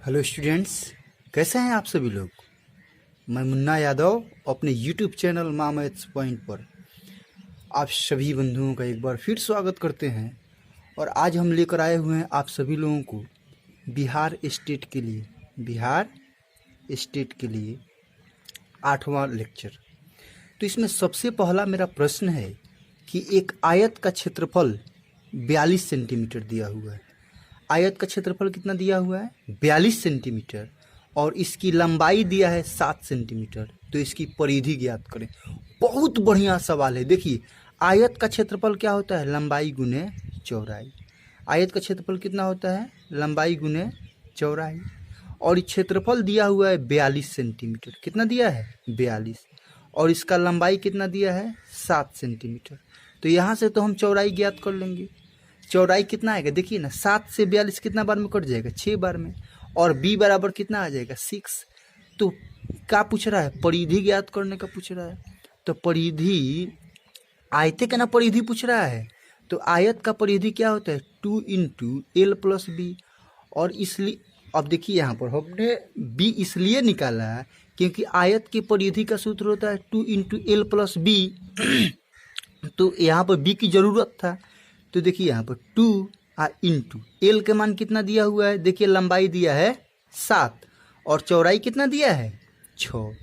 Hello students, कैसे हैं आप सभी लोग। मैं मुन्ना यादव अपने यूट्यूब चैनल माँ मैथ्स पॉइंट पर आप सभी बंधुओं का एक बार फिर स्वागत करते हैं। और आज हम लेकर आए हुए हैं आप सभी लोगों को बिहार स्टेट के लिए 8वां लेक्चर। तो इसमें सबसे पहला मेरा प्रश्न है कि एक आयत का क्षेत्रफल 42 सेंटीमीटर दिया हुआ है। आयत का क्षेत्रफल कितना दिया हुआ है? 42 सेंटीमीटर। और इसकी लंबाई दिया है 7 सेंटीमीटर। तो इसकी परिधि ज्ञात करें। बहुत बढ़िया सवाल है। देखिए, आयत का क्षेत्रफल क्या होता है? लंबाई गुने चौड़ाई। आयत का क्षेत्रफल कितना होता है? लंबाई गुने चौड़ाई। और क्षेत्रफल दिया हुआ है 42 सेंटीमीटर। कितना दिया है? 42। और इसका लंबाई कितना दिया है? 7 सेंटीमीटर। तो यहाँ से तो हम चौड़ाई ज्ञात कर लेंगे। चौड़ाई कितना आएगा? देखिए ना, 7 से 42 कितना बार में कट जाएगा? 6 बार में। और b बराबर कितना आ जाएगा? 6। तो क्या पूछ रहा है? परिधि ज्ञात करने का पूछ रहा है। तो परिधि, आयते का ना परिधि पूछ रहा है। तो आयत का परिधि क्या होता है? 2 इंटू एल प्लस बी। और इसलिए अब देखिए, यहाँ पर हमने b इसलिए निकाला है क्योंकि आयत की परिधि का सूत्र होता है 2 इंटू एल प्लस बी। तो यहाँ पर b की जरूरत था। तो देखिए यहाँ पर 2 इंटू एल के मान कितना दिया हुआ है? देखिए, लंबाई दिया है 7 और चौड़ाई कितना दिया है? 6।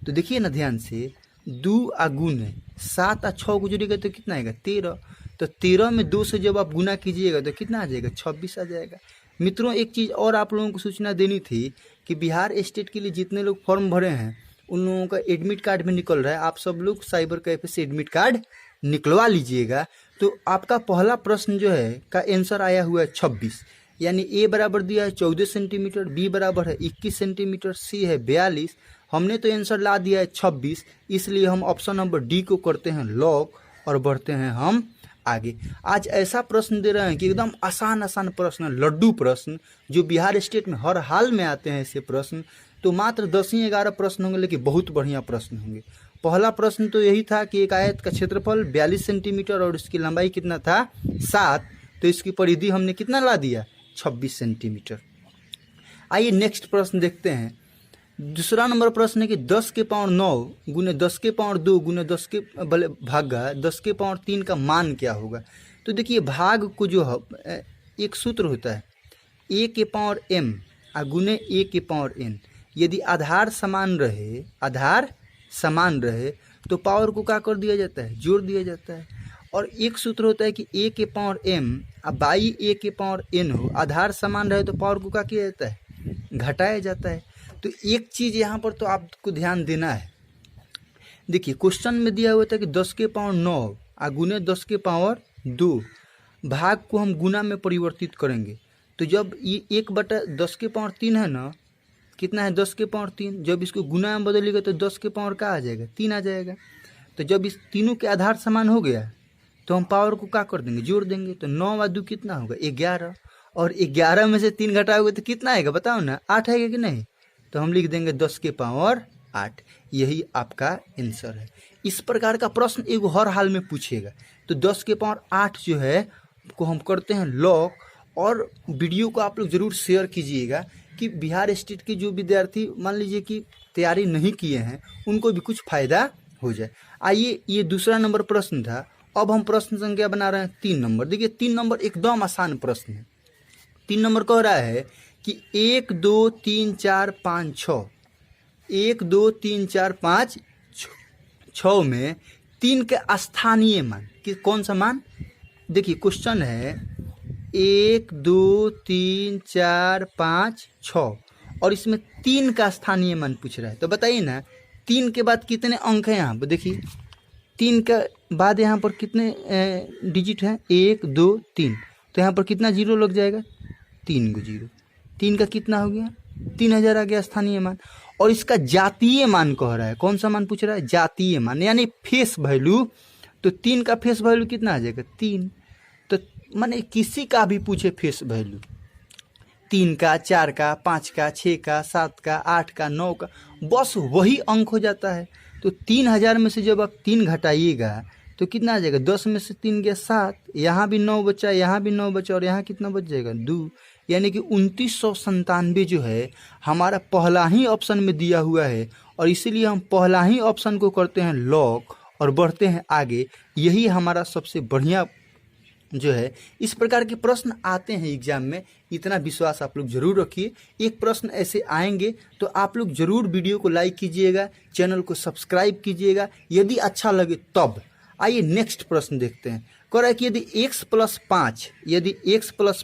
तो देखिए ना ध्यान से, 2 गुण है 7 और 6 को जोड़िएगा तो कितना आएगा? 13। तो 13 में 2 से जब आप गुना कीजिएगा तो कितना आ जाएगा? 26 आ जाएगा। मित्रों, एक चीज़ और आप लोगों को सूचना देनी थी कि बिहार स्टेट के लिए जितने लोग फॉर्म भरे हैं उन लोगों का एडमिट कार्ड भी निकल रहा है। आप सब लोग साइबर कैफे से एडमिट कार्ड निकलवा लीजिएगा। तो आपका पहला प्रश्न जो है का आंसर आया हुआ है 26, यानी ए बराबर दिया है 14 सेंटीमीटर, बी बराबर है 21 सेंटीमीटर, सी है 42। हमने तो आंसर ला दिया है 26, इसलिए हम ऑप्शन नंबर डी को करते हैं लॉक और बढ़ते हैं हम आगे। आज ऐसा प्रश्न दे रहे हैं कि एकदम आसान आसान प्रश्न, लड्डू प्रश्न, जो बिहार स्टेट में हर हाल में आते हैं ऐसे प्रश्न। तो मात्र 10 ही 11 प्रश्न होंगे, लेकिन बहुत बढ़िया प्रश्न होंगे। पहला प्रश्न तो यही था कि एक आयत का क्षेत्रफल 42 सेंटीमीटर और इसकी लंबाई कितना था? 7। तो इसकी परिधि हमने कितना ला दिया? 26 सेंटीमीटर। आइए नेक्स्ट प्रश्न देखते हैं। दूसरा नंबर प्रश्न है कि 10 के पावर 9 गुने 10 के पावर 2 गुने 10 के भागा 10 के पावर 3 का मान क्या होगा? तो देखिए, भाग को जो है एक सूत्र होता है a के पावर m गुने a के पावर n। यदि आधार समान रहे तो पावर को क्या कर दिया जाता है? जोड़ दिया जाता है। और एक सूत्र होता है कि a के पावर m बाई a के पावर n हो, आधार समान रहे तो पावर को क्या किया जाता है? घटाया जाता है। तो एक चीज़ यहाँ पर तो आपको ध्यान देना है। देखिए, क्वेश्चन में दिया हुआ था कि 10 के पावर 9 गुने 10 के पावर 2, भाग को हम गुना में परिवर्तित करेंगे। तो जब ये 1/10 के पावर 3 है ना, कितना है? 10 के पावर 3। जब इसको गुना में बदलेगा तो 10 के पावर का आ जाएगा? 3 आ जाएगा। तो जब इस तीनों के आधार समान हो गया तो हम पावर को क्या कर देंगे? जोड़ देंगे। तो 9 व 2 कितना होगा? 11। और 11 में से 3 घटाओगे तो कितना आएगा? बताओ ना, 8 आएगा कि नहीं? तो हम लिख देंगे 10 के पावर 8। यही आपका आंसर है। इस प्रकार का प्रश्न एगो हर हाल में पूछेगा। तो 10 के पावर 8 जो है को हम करते हैं लॉक। और वीडियो को आप लोग ज़रूर शेयर कीजिएगा कि बिहार स्टेट के जो विद्यार्थी मान लीजिए कि तैयारी नहीं किए हैं उनको भी कुछ फायदा हो जाए। आइए, ये दूसरा नंबर प्रश्न था। अब हम प्रश्न संख्या बना रहे हैं 3 नंबर। देखिए, 3 नंबर एकदम आसान प्रश्न है। 3 नंबर कह रहा है कि 1 2 3 4 5 6 1 2 3 4 5 6 में 3 के स्थानीय मान कि कौन सा मान? देखिए, क्वेश्चन है 1 2 3 4 5 6 और इसमें 3 का स्थानीय मान पूछ रहा है। तो बताइए ना, 3 के बाद कितने अंक हैं? यहाँ पर देखिए, 3 के बाद यहाँ पर कितने डिजिट हैं? 1 2 3। तो यहाँ पर कितना जीरो लग जाएगा? 3 गो जीरो। 3 का कितना हो गया? 3000 आ गया स्थानीय मान। और इसका जातीय मान कह रहा है। कौन सा मान पूछ रहा है? जातीय मान, यानी फेस वैल्यू। तो 3 का फेस वैल्यू कितना आ जाएगा? 3। तो माने किसी का भी पूछे फेस वैल्यू, 3 का, 4 का, 5 का, 6 का, 7 का, 8 का, 9 का, बस वही अंक हो जाता है। तो 3000 में से जब आप 3 घटाइएगा तो कितना आ जाएगा? 10 में से 3 गया 7, यहाँ भी 9 बचा, यहाँ भी 9 बचा और यहाँ कितना बच जाएगा? 2। यानी कि 2997 जो है हमारा पहला ही ऑप्शन में दिया हुआ है, और इसीलिए हम पहला ही ऑप्शन को करते हैं लॉक और बढ़ते हैं आगे। यही हमारा सबसे बढ़िया जो है। इस प्रकार के प्रश्न आते हैं एग्जाम में, इतना विश्वास आप लोग जरूर रखिए। एक प्रश्न ऐसे आएंगे तो आप लोग जरूर वीडियो को लाइक कीजिएगा, चैनल को सब्सक्राइब कीजिएगा यदि अच्छा लगे तब। आइए नेक्स्ट प्रश्न देखते हैं। कह रहा है कि यदि x प्लस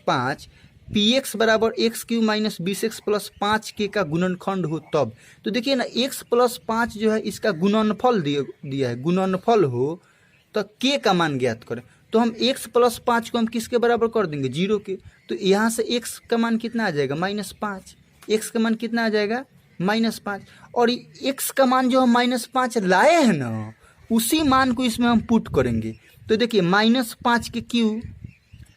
5 px बराबर x³ minus 20x plus 5k का गुणनखंड हो तब। तो देखिए ना, x प्लस 5 जो है इसका गुणनफल दिया है, गुणनफल हो तो k का मान ज्ञात करें। तो हम x प्लस 5 को हम किसके बराबर कर देंगे, 0 के। तो यहाँ से x का मान कितना आ जाएगा, -5। x का मान कितना आ जाएगा, -5। और x का मान जो हम -5 लाए हैं ना, उसी मान को इसमें हम पुट करेंगे। तो देखिए -5 के क्यू,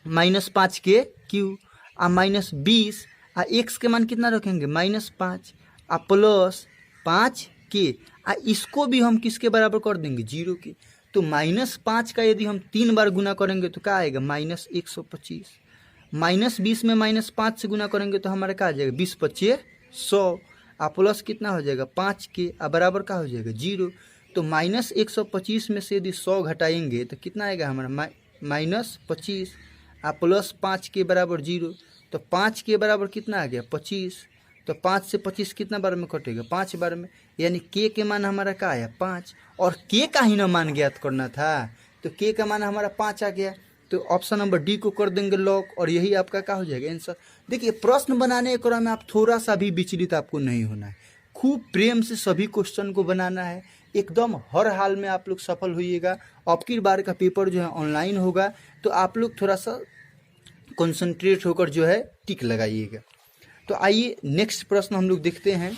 -5 के क्यू आ -20 आ x के मान कितना रखेंगे, -5 आ प्लस 5 के आ इसको भी हम किसके बराबर कर देंगे, 0 के। तो -5 का यदि हम 3 बार गुना करेंगे तो क्या आएगा, -125। -20 में -5 से गुना करेंगे तो हमारा क्या आ जाएगा, 20 पच्चे 100 आ प्लस कितना हो जाएगा, 5 के आ बराबर क्या हो जाएगा, 0। तो -125 में से यदि 100 घटाएंगे तो कितना आएगा हमारा, -25 आ प्लस 5 के बराबर 0। तो 5 के बराबर कितना आ गया, 25। तो 5 से 25 कितना बार में कटेगा, 5 बार में। यानी k के मान हमारा क्या आया, 5। और k का ही ना मान ज्ञात करना था, तो k का मान हमारा 5 आ गया। तो ऑप्शन नंबर डी को कर देंगे लॉक, और यही आपका क्या हो जाएगा, आंसर। देखिए प्रश्न बनाने के क्रम में आप थोड़ा सा भी विचलित आपको नहीं होना है, खूब प्रेम से सभी क्वेश्चन को बनाना है, एकदम हर हाल में आप लोग सफल होइएगा। अब की बार का पेपर जो है ऑनलाइन होगा, तो आप लोग थोड़ा सा कंसंट्रेट होकर जो है टिक लगाइएगा। तो आइए नेक्स्ट प्रश्न हम लोग देखते हैं।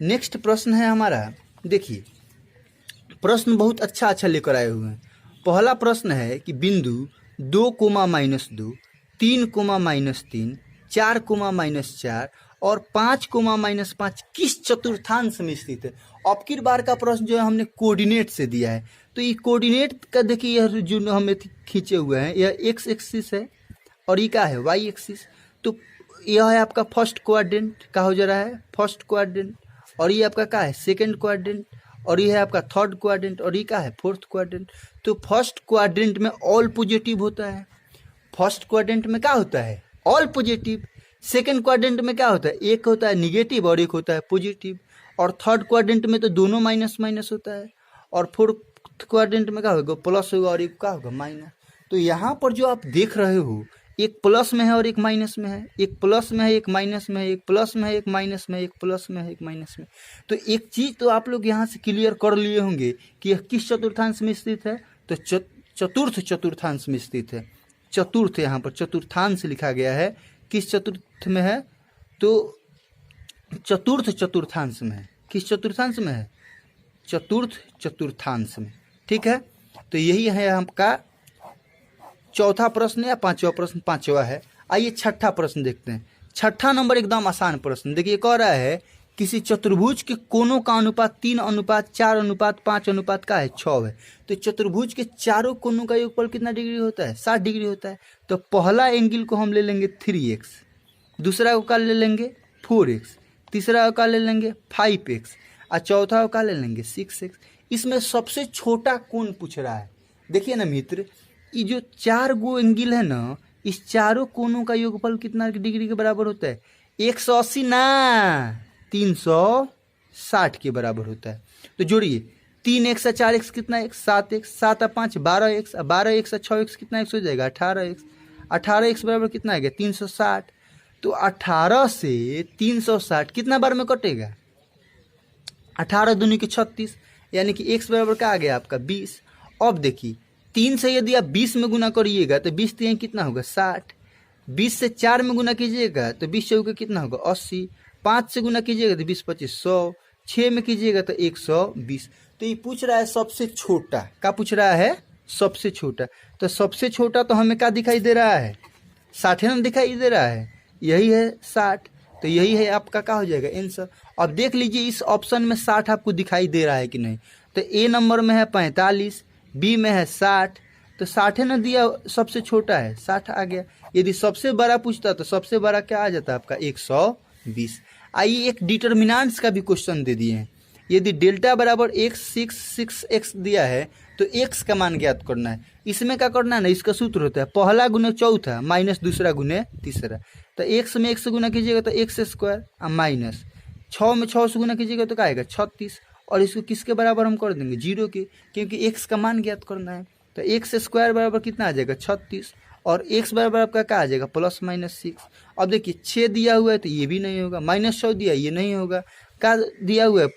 नेक्स्ट प्रश्न है हमारा, देखिए प्रश्न बहुत अच्छा लेकर आए हुए हैं। पहला प्रश्न है कि बिंदु 2, -2, 3, -3, 4, -4 और 5, -5 किस चतुर्थांश में स्थित है। अब की बार का प्रश्न जो है हमने कोऑर्डिनेट से दिया है। तो ये कोऑर्डिनेट का देखिए, यह जो हमें खींचे हुए हैं, यह x एक्सिस है और ये क्या है, y एक्सिस। तो यह है आपका फर्स्ट क्वाड्रेंट, का हो जा रहा है फर्स्ट क्वाड्रेंट, और ये आपका क्या है, सेकंड क्वाड्रेंट, और ये है आपका थर्ड क्वाड्रेंट, और ये क्या है, फोर्थ क्वाड्रेंट। तो फर्स्ट क्वाड्रेंट में ऑल पॉजिटिव होता है, फर्स्ट क्वाड्रेंट में क्या होता है, ऑल पॉजिटिव। सेकंड क्वाड्रेंट में क्या होता है, एक होता है निगेटिव और एक होता है पॉजिटिव। और थर्ड क्वाड्रेंट में तो दोनों माइनस माइनस होता है। और फोर्थ क्वाड्रेंट में क्या होगा, प्लस होगा और एक क्या होगा, माइनस। तो यहाँ पर जो आप देख रहे हो, एक प्लस में है और एक माइनस में है, एक प्लस में है एक माइनस में है, एक प्लस में है एक माइनस में, एक प्लस में है एक माइनस में। तो एक चीज तो आप लोग यहाँ से क्लियर कर लिए होंगे कि यह किस चतुर्थांश में स्थित है। तो चतुर्थ चतुर्थांश में स्थित है। चतुर्थ, यहाँ पर चतुर्थांश लिखा गया है, किस चतुर्थ में है, तो चतुर्थ चतुर्थांश में है। किस चतुर्थांश में है, चतुर्थ चतुर्थांश में। ठीक है, तो यही है आपका चौथा प्रश्न या पांचवा प्रश्न, पांचवा है। आइए छठा प्रश्न देखते हैं। छठा नंबर एकदम आसान प्रश्न, देखिए कह रहा है किसी चतुर्भुज के कोनों का अनुपात 3:4:5 का है 6 है। तो चतुर्भुज के चारों कोनों का योगफल कितना डिग्री होता है, 60 डिग्री होता है। तो पहला एंगल को हम ले लेंगे 3x, दूसरा को का ले लेंगे 4x, तीसरा का ले लेंगे 5x और चौथा का ले लेंगे 6x। इसमें सबसे छोटा कोण पूछ रहा है। देखिए ना मित्र, ये जो 4 गो एंगल है ना, इस चारों कोनों का योगफल कितना डिग्री के बराबर होता है, 180 ना 360 के बराबर होता है। तो जोड़िए 3x और 4x कितना है, 7x, 7 और 5 12x, 12x और 6x कितना x हो जाएगा, 18x, 18x बराबर कितना आएगा 360। तो 18 से 360 कितना बार में कटेगा, 18 दूनी के 36, यानी कि x बराबर क्या आ गया आपका 20। अब देखिए 3 से यदि आप 20 में गुना करिएगा तो 20 3 कितना होगा 60, 20 से 4 में गुना कीजिएगा तो 20 चौके कितना होगा 80, 5 से गुना कीजिएगा तो 20 25 100, 6 में कीजिएगा तो 120। तो ये पूछ रहा है सबसे छोटा, क्या पूछ रहा है, सबसे छोटा। तो सबसे छोटा तो हमें क्या दिखाई दे रहा है, 60 ना दिखाई दे रहा है, यही है 60। तो यही है आपका क्या हो जाएगा आंसर। अब देख लीजिए इस ऑप्शन में 60 आपको दिखाई दे रहा है कि नहीं। तो ए नंबर में है 45, बी में है 60, तो 60 है ना दिया, सबसे छोटा है 60 आ गया। यदि सबसे बड़ा पूछता तो सबसे बड़ा क्या आ जाता है आपका 120। आइए एक डिटर्मिनेंट्स का भी क्वेश्चन दे दिए हैं। यदि डेल्टा बराबर x दिया है तो x का मान ज्ञात करना है। इसमें क्या करना है ना, इसका सूत्र होता है पहला गुने चौथा माइनस दूसरा गुने तीसरा। तो x में 1 से गुना कीजिएगा तो x स्क्वायर माइनस 6 में 6 से गुना कीजिएगा तो क्या आएगा 36। और इसको किसके बराबर हम कर देंगे 0 के, क्योंकि x का मान ज्ञात करना है। तो x स्क्वायर बराबर कितना आ जाएगा 36 और x बराबर आपका क्या आ जाएगा +-6। अब देखिए 6 दिया हुआ है तो ये भी नहीं होगा, -6 दिया ये नहीं होगा, क्या दिया हुआ है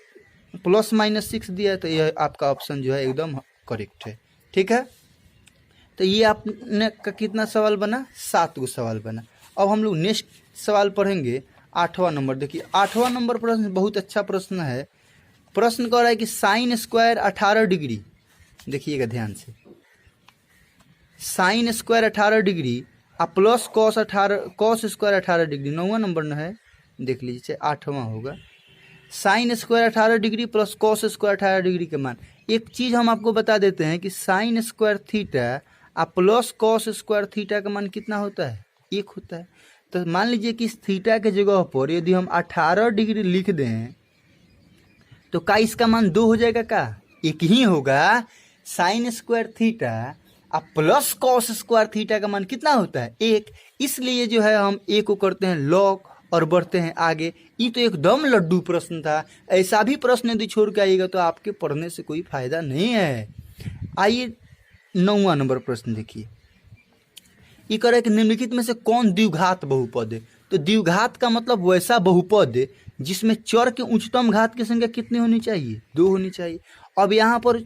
+-6 दिया है, तो यह आपका ऑप्शन जो है एकदम करेक्ट है। ठीक है, तो ये आपने का कितना सवाल बना 7 गो सवाल बना। अब हम लोग नेक्स्ट सवाल पढ़ेंगे 8वां नंबर। देखिए 8वां नंबर प्रश्न बहुत अच्छा प्रश्न है। प्रश्न कह रहा है कि साइन स्क्वायर 18 डिग्री, देखिएगा ध्यान से, साइन स्क्वायर 18 डिग्री और प्लस कॉस स्क्वायर 18 डिग्री, 9वां नंबर न है, देख लीजिए 8वां होगा। Sine square 18 degree plus cos square 18 degree के मान। एक चीज़ हम आपको बता देते हैं कि साइन स्क्वायर थीटा और प्लस कॉस स्क्वायर थीटा का मान कितना होता है 1 होता है। तो मान लीजिए कि इस थीटा के जगह पर यदि हम 18 डिग्री लिख दें तो क्या इसका मान 2 हो जाएगा, का 1 ही होगा। साइन स्क्वायर थीटा और प्लस कॉस स्क्वायर थीटा का मान कितना होता है 1, इसलिए जो है हम 1 को करते हैं लॉग और बढ़ते हैं आगे। ये तो एकदम लड्डू प्रश्न था। ऐसा भी प्रश्न यदि छोड़ के आइएगा तो आपके पढ़ने से कोई फायदा नहीं है। आइए 9वां नंबर प्रश्न देखिए। ये कह रहा है कि निम्नलिखित में से कौन द्विघात बहुपद है। तो द्विघात का मतलब वैसा बहुपद है जिसमें चर के उच्चतम घात की संख्या कितनी होनी चाहिए 2 होनी चाहिए। अब यहाँ पर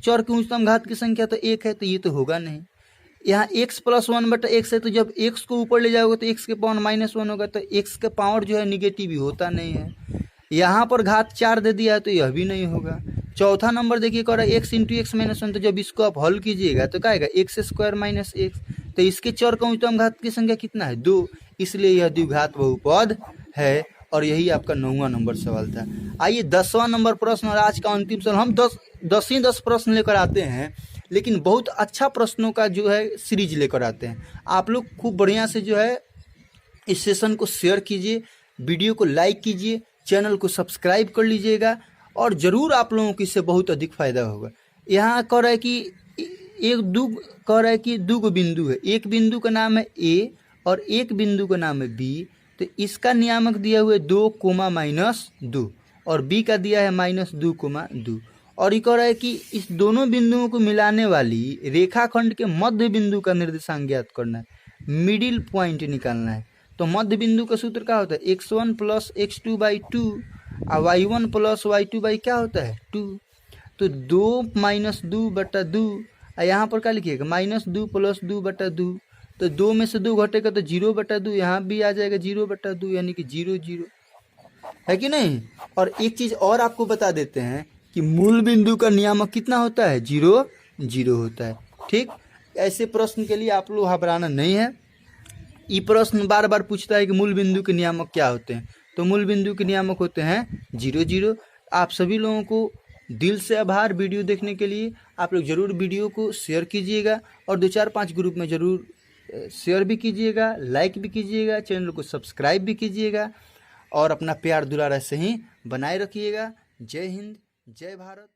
चर के उच्चतम घात की संख्या तो 1 है, तो ये तो होगा नहीं। यहाँ x + 1/x है, तो जब x को ऊपर ले जाओगे तो x के पावर -1 होगा, तो x का पावर जो है निगेटिव ही होता नहीं है। यहाँ पर घात 4 दे दिया है तो यह भी नहीं होगा। चौथा नंबर देखिए कह रहा है x × x - 1, तो जब इसको आप हल कीजिएगा तो क्या आएगा x² - x, तो इसके चर का उच्चतम घात की संख्या कितना है 2, इसलिए यह द्विघात बहुपद है। और यही आपका 9वां नंबर सवाल था। आइए 10वां नंबर प्रश्न और आज का अंतिम सवाल। हम 10 प्रश्न लेकर आते हैं, लेकिन बहुत अच्छा प्रश्नों का जो है सीरीज लेकर आते हैं। आप लोग खूब बढ़िया से जो है इस सेशन को शेयर कीजिए, वीडियो को लाइक कीजिए, चैनल को सब्सक्राइब कर लीजिएगा और ज़रूर आप लोगों को इससे बहुत अधिक फायदा होगा। यहाँ कह रहा है कि 2 बिंदु है, एक बिंदु का नाम है A और एक बिंदु का नाम है B। तो इसका नियामक दिया हुआ है 2, -2 और B का दिया है -2, -2। और ये कह रहा है कि इस दोनों बिंदुओं को मिलाने वाली रेखाखंड के मध्य बिंदु का निर्देशांक ज्ञात करना है, मिडिल पॉइंट निकालना है। तो मध्य बिंदु का सूत्र क्या होता है x1 + x2/2 और y1 + y2/ क्या होता है 2। तो 2 - 2/2 और यहाँ पर क्या लिखिएगा -2 + 2/2। तो 2 में से 2 घटेगा तो 0/2, यहाँ भी आ जाएगा 0/2, यानी कि 0 0 है कि नहीं। और एक चीज़ और आपको बता देते हैं कि मूल बिंदु का नियामक कितना होता है 0 0 होता है। ठीक, ऐसे प्रश्न के लिए आप लोग घबराना नहीं है। ये प्रश्न बार बार पूछता है कि मूल बिंदु के नियामक क्या होते हैं। तो मूल बिंदु के नियामक होते हैं 0 0। आप सभी लोगों को दिल से आभार वीडियो देखने के लिए। आप लोग ज़रूर वीडियो को शेयर कीजिएगा और 2-4-5 ग्रुप में ज़रूर शेयर भी कीजिएगा, लाइक भी कीजिएगा, चैनल को सब्सक्राइब भी कीजिएगा और अपना प्यार दुलार ऐसे ही बनाए रखिएगा। जय हिंद, जय भारत।